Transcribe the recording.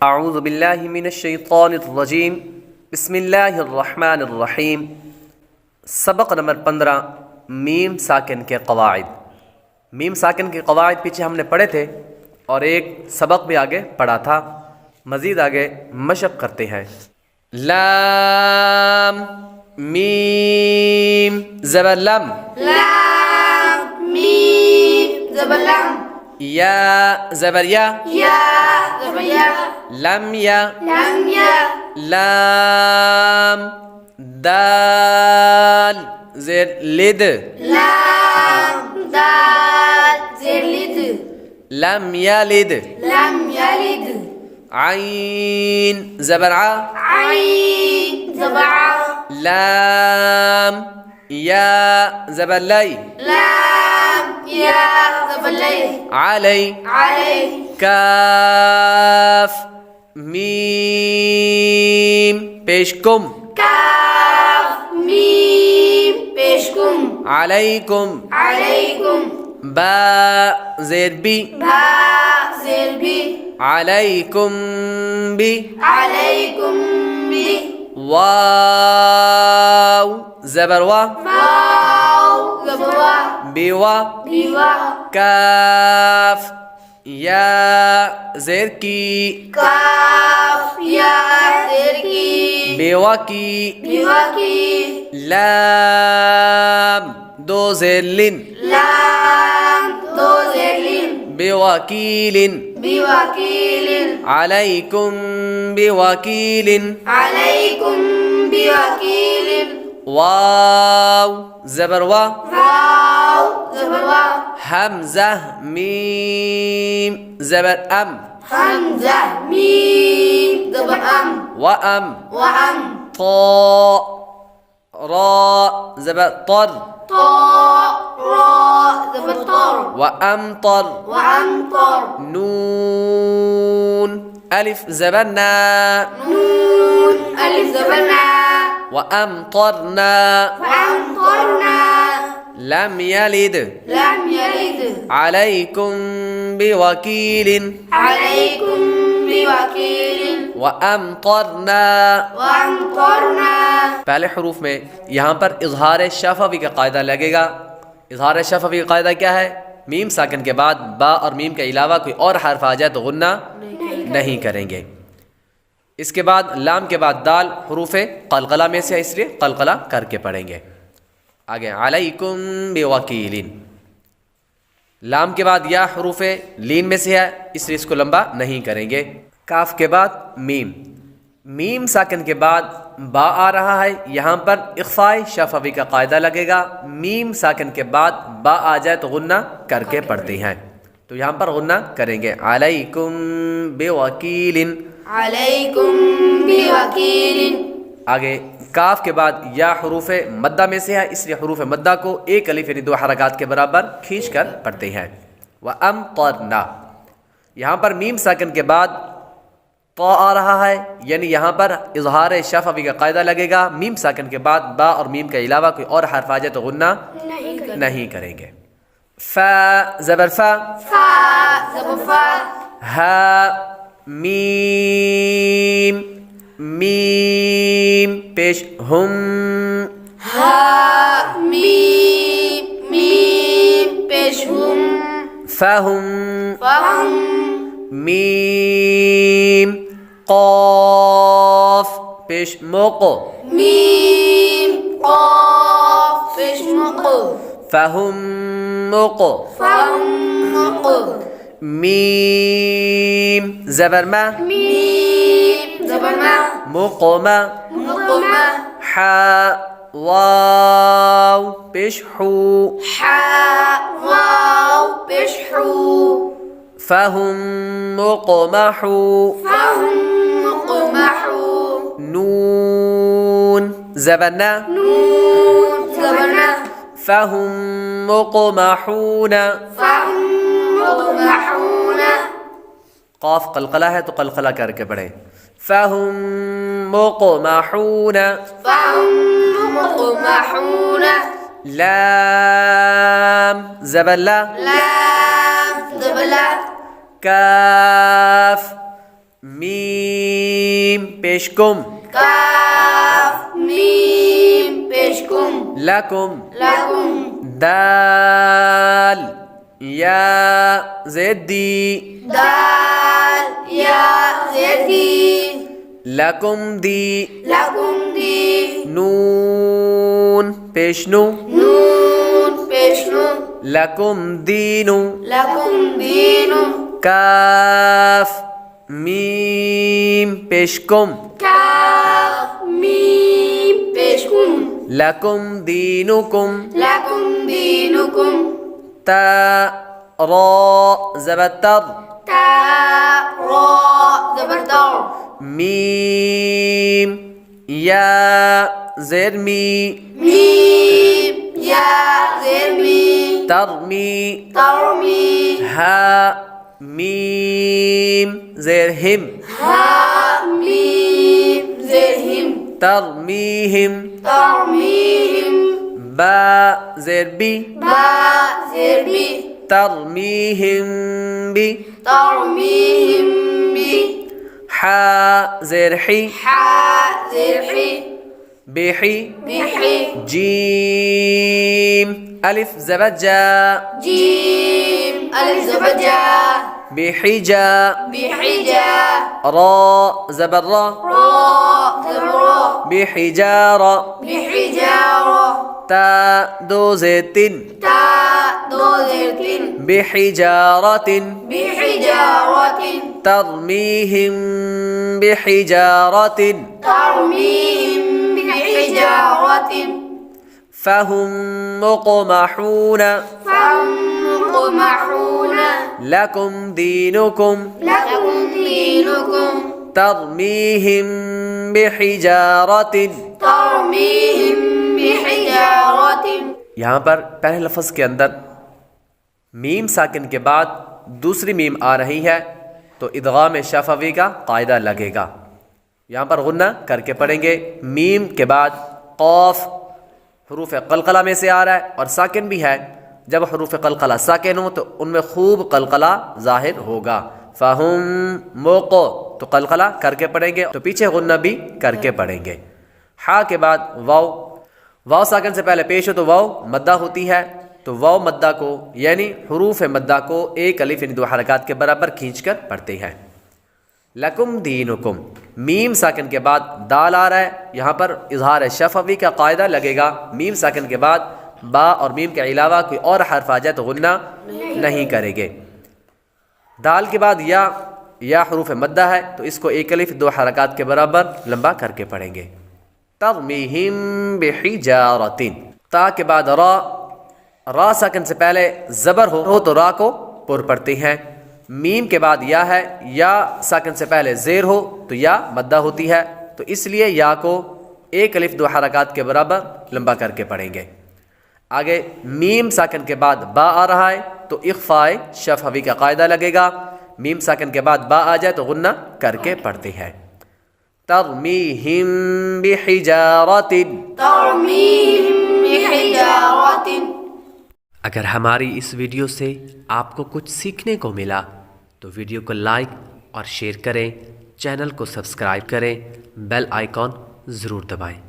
अऊज़ु बिल्लाहि मिनश्शैतानिर्रजीम बिस्मिल्लाहिर्रहमानिर्रहीम। सबक नंबर 15 मीम साकिन के क़वाइद। मीम साकिन के क़वाइद पीछे हमने पढ़े थे और एक सबक भी आगे पढ़ा था। मज़ीद आगे मशक़ करते हैं। लाम मीम ज़बर लम, लाम मीम ज़बर लम, या ज़बर या, या ज़बर या, लम या, लम या, लाम दाल ज़ेर लिद, लाम दाल ज़ेर लिद, लम यलिद, लम यलिद, आइन ज़बर आ, आइन ज़बर आ, लाम या ज़बर लै, लाम या ज़बर लै, अलै, अलै, काफ मीम पेशकुम, काफ मीम पेशकुम, अलैकुम, अलैकुम, बा ज़ेर बी, बा ज़ेर बी, अलैकुम बी, अलैकुम बी, वाव ज़बर वा, वाव ज़बर वा, बिवा, बिवा, काफ या ज़ेर की, काफ या ज़ेर की, बेवा की, बिवा की, लाम दो ज़ेर लिन, लाम दो ज़ेर लिन, बेवकीलिन, बिवकीलिन, अलैकुम बेवकीलिन, अलैकुम बिवकीलिन, वाव ज़बर वा, वाव ज़बर वा, हमज़ा मीम ज़बर अम, हमज़ा मीम ज़बर अम, व अम, व अम, ता रा ज़बर तर, तो रा ज़बर तर, व अमतर, व अमतर, नून अलिफ ज़बर ना, नून अलिफ ज़बर ना, व अमतरना, व अमतरना, लम यलिद, लम यलिद, अलैकुम बिवकीलिन, अलैकुम बिवकीलिन, व अमतरना। व अमतरना। पहले हरूफ में यहाँ पर इजहार शफवी का कायदा लगेगा। इजहार शफवी का कायदा क्या है? मीम साकिन के बाद बा और मीम के अलावा कोई और हर्फ आ जाए तो गुन्ना नहीं करेंगे। इसके बाद लाम के बाद दाल हरूफ कलकला में से है, इसलिए कलकला करके पढ़ेंगे। आगे अलैकुम बिवकीलिन। लाम के बाद या हरूफ लीन में से है, इसलिए इसको लंबा नहीं करेंगे। काफ के बाद मीम, मीम साकिन के बाद बा आ रहा है, यहाँ पर इख्फाए शफवी का कायदा लगेगा। मीम साकिन के बाद बा आ जाए तो गुन्ना करके पढ़ते हैं, तो यहाँ पर गुन्ना करेंगे। अलैकुम बिवकीलिन, अलैकुम बिवकीलिन। आगे काफ के बाद या हरूफ मद्दा में से है, इसलिए हरूफ मद्दा को एक अलिफ यानी दो हरकत के बराबर खींच कर पढ़ते हैं। व अमतरना, यहाँ पर मीम साकिन के बाद तो आ रहा है, यानी यहाँ पर इजहार शफवी का कायदा लगेगा। मीम साकिन के बाद बा और मीम के अलावा कोई और हर्फ आ जाए तो गुन्ना नहीं करेंगे। फा ज़बर फा, फा ज़बर फा, हा मीम मीम पेश हुम, हा मीम मीम पेश हुम, फहुम फहुम, मीम क़ाफ पेश मोको, मीम क़ाफ पेश मुक़, फहुम मोको, फहुम मुक़, मीम ज़बर मा, मीम ज़बर मा, मुक़मा, मुक़मा, हा वाव पेश हू, हा वाव पेश हू, फहुम मुक़महू, फहुम मुक़महू, नून ज़बर ना, नून ज़बर ना, फहुम मुक़महूना। फहुम मुक़महूना। क़ाफ कलकला है तो कलकला करके पढ़े। फहुम मुक़महूना, फहुम मुक़महूना। लाम ज़बर ला, लाम ज़बर ला, काफ मीम पेशकुम काफ मीम पेशकुम लकुम लकुम दाल या ज़ेदी दाल या ज़ेदी लकुम दी लकुम दी नून पेशनु नून पेशनु लकुम दीनु लकुम दीनु काफ मीम पेशकुम काफ मीम पेशकुम लकुम दीनुकुम लकुम दीनुकुम ता रा ज़बर ता रा ज़बर मीम या ज़ेर मी मीम या ज़ेर मी तरमी तरमी हा मीम ज़ेर हिम हा मीम ज़ेर हिम तरमीहिम तरमीहिम बा ज़ेर बी बा ज़ेर बी तरमीहिम बी तरमीहिम बी हा ज़ेर ही हा ज़ेर ही बिही बिही जीम अलिफ ज़बर जा जीम अलिफ ज़बर जा बिहिजा बिहिजा रा ज़बर रा रा ज़बर रा बिहिजारा बिहिजारा ता दो ज़ेर तीन ता दो ज़ेर तीन बिहिजारतिन बिहिजारतिन तरमीहिम बिहिजारतिन तरमीहिम बिहिजारतिन फहुम मुक़महून फहुम मुक़महून लकुम दीनुकुम लकुम दीनुकुम तरमीहिम बिहिजारतिन। तरमीहिम बिहिजारतिन। यहाँ पर पहले लफ्ज़ के अंदर मीम साकिन के बाद दूसरी मीम आ रही है तो इदगाम शफवी का कायदा लगेगा। यहाँ पर गुन्ना करके पढ़ेंगे। मीम के बाद क़ाफ हुरूफ क़लक़ला में से आ रहा है और साकिन भी है। जब हुरूफ क़लक़ला साकिन हो तो उनमें खूब क़लक़ला ज़ाहिर होगा। फ़हुम मोको तो क़लक़ला करके पढ़ेंगे तो पीछे गुन्ना भी करके पढ़ेंगे। हा के बाद वाव, वाव साकिन से पहले पेश हो तो वाव मद्दा होती है तो वाव मद्दा को यानी हुरूफ मद्दा को एक अलिफ यानी दो हरकत के बराबर खींचकर पढ़ते हैं। लकुम दीनुकुम मीम साकिन के बाद दाल आ रहा है। यहाँ पर इजहार शफवी का कायदा लगेगा। मीम साकिन के बाद बा और मीम के अलावा कोई और हर्फ आ जाए तो गुन्ना नहीं करेंगे। दाल के बाद या हुरूफ मद्दा है तो इसको एक अलिफ दो हरकत के बराबर लंबा करके पढ़ेंगे। तरमीहिम बिहिजारतिन। ता के बाद रा साकिन से पहले ज़बर हो तो रा को पुर पढ़ते हैं। मीम के बाद या है, या साकिन से पहले ज़ेर हो तो या मद्दा होती है तो इसलिए या को एक अलिफ दो हरकत के बराबर लंबा करके पढ़ेंगे। आगे मीम साकिन के बाद बा आ रहा है तो इख्फ़ाए शफवी का कायदा लगेगा। मीम साकिन के बाद बा आ जाए तो गुन्ना करके पढ़ते हैं। तरमीहिम बिहिजारतिन। तरमीहिम बिहिजारतिन। अगर हमारी इस वीडियो से आपको कुछ सीखने को मिला तो वीडियो को लाइक और शेयर करें, चैनल को सब्सक्राइब करें, बेल आइकॉन ज़रूर दबाएं।